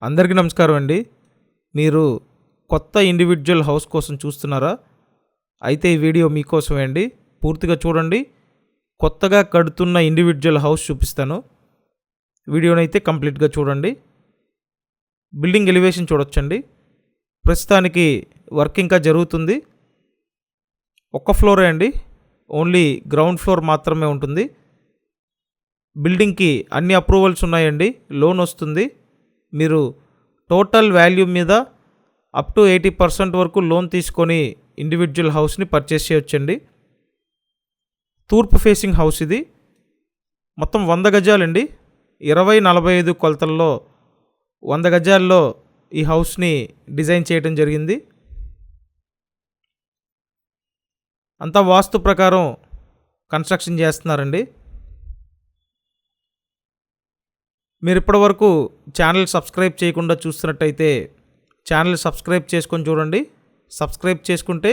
అందరికీ నమస్కారం అండి. మీరు కొత్త ఇండివిడ్యువల్ హౌస్ కోసం చూస్తున్నారా? అయితే ఈ వీడియో మీకోసమే అండి. పూర్తిగా చూడండి. కొత్తగా కడుతున్న ఇండివిడ్యువల్ హౌస్ చూపిస్తాను. వీడియోనైతే కంప్లీట్గా చూడండి. బిల్డింగ్ ఎలివేషన్ చూడొచ్చండి. ప్రస్తుతానికి వర్క్ ఇంకా జరుగుతుంది. ఒక్క ఫ్లోరే అండి, ఓన్లీ గ్రౌండ్ ఫ్లోర్ మాత్రమే ఉంటుంది. బిల్డింగ్కి అన్ని అప్రూవల్స్ ఉన్నాయండి. లోన్ వస్తుంది. మీరు టోటల్ వాల్యూ మీద అప్ టు 80% వరకు లోన్ తీసుకొని ఇండివిడ్యువల్ హౌస్ని పర్చేస్ చేయొచ్చండి. తూర్పు ఫేసింగ్ హౌస్ ఇది. మొత్తం 100 గజాలండి. 20-45 కొలతల్లో 100 గజాల్లో ఈ హౌస్ని డిజైన్ చేయడం జరిగింది. అంతా వాస్తు ప్రకారం కన్స్ట్రక్షన్ చేస్తున్నారండి. మీరు ఇప్పటివరకు ఛానల్ సబ్స్క్రైబ్ చేయకుండా చూస్తున్నట్టయితే ఛానల్ సబ్స్క్రైబ్ చేసుకొని చూడండి. సబ్స్క్రైబ్ చేసుకుంటే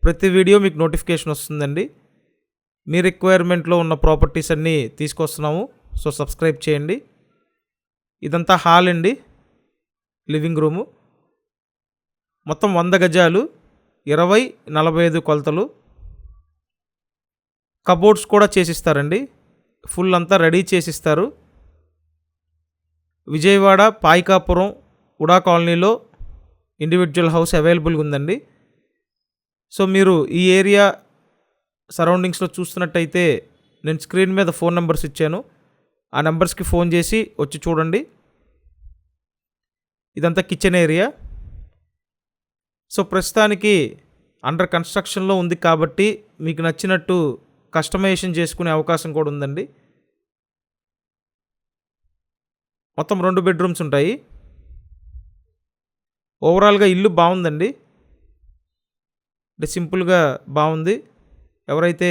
ప్రతి వీడియో మీకు నోటిఫికేషన్ వస్తుందండి. మీ రిక్వైర్మెంట్లో ఉన్న ప్రాపర్టీస్ అన్నీ తీసుకొస్తున్నాము. సో సబ్స్క్రైబ్ చేయండి. ఇదంతా హాల్ అండి, లివింగ్ రూము. మొత్తం 100 గజాలు, 20-45 కొలతలు. కబోర్డ్స్ కూడా చేసిస్తారండి. ఫుల్ అంతా రెడీ చేసిస్తారు. విజయవాడ పాయికాపురం ఉడా కాలనీలో ఇండివిడ్యువల్ హౌస్ అవైలబుల్గా ఉందండి. సో మీరు ఈ ఏరియా సరౌండింగ్స్లో చూస్తున్నట్టయితే నేను స్క్రీన్ మీద ఫోన్ నెంబర్స్ ఇచ్చాను. ఆ నెంబర్స్కి ఫోన్ చేసి వచ్చి చూడండి. ఇదంతా కిచెన్ ఏరియా. సో ప్రస్తుతానికి అండర్ కన్స్ట్రక్షన్లో ఉంది కాబట్టి మీకు నచ్చినట్టు కస్టమైజేషన్ చేసుకునే అవకాశం కూడా ఉందండి. మొత్తం 2 బెడ్రూమ్స్ ఉంటాయి. ఓవరాల్గా ఇల్లు బాగుందండి. అంటే సింపుల్గా బాగుంది. ఎవరైతే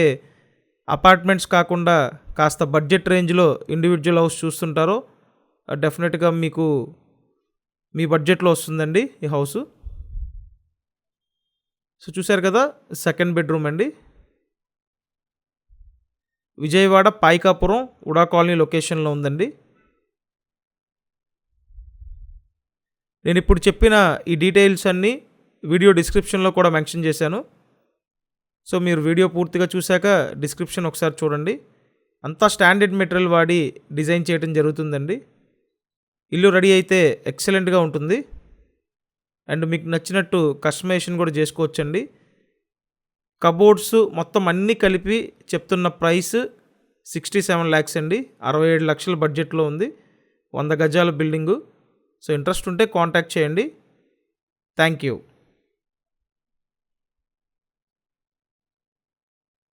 అపార్ట్మెంట్స్ కాకుండా కాస్త బడ్జెట్ రేంజ్లో ఇండివిడ్యువల్ హౌస్ చూస్తుంటారో డెఫినెట్గా మీకు మీ బడ్జెట్లో వస్తుందండి ఈ హౌసు. సో చూశారు కదా, సెకండ్ బెడ్రూమ్ అండి. విజయవాడ పాయికాపురం ఉడా కాలనీ లొకేషన్లో ఉందండి. నేను ఇప్పుడు చెప్పిన ఈ డీటెయిల్స్ అన్నీ వీడియో డిస్క్రిప్షన్లో కూడా మెన్షన్ చేశాను. సో మీరు వీడియో పూర్తిగా చూశాక డిస్క్రిప్షన్ ఒకసారి చూడండి. అంతా స్టాండర్డ్ మెటీరియల్ వాడి డిజైన్ చేయడం జరుగుతుందండి. ఇల్లు రెడీ అయితే ఎక్సలెంట్గా ఉంటుంది. అండ్ మీకు నచ్చినట్టు కస్టమైజేషన్ కూడా చేసుకోవచ్చండి. కబోర్డ్స్ మొత్తం అన్నీ కలిపి చెప్తున్న ప్రైస్ 67 lakhs అండి. 67 లక్షల బడ్జెట్లో ఉంది. 100 గజాల బిల్డింగు. సో ఇంట్రెస్ట్ ఉంటే కాంటాక్ట్ చేయండి. Thank you.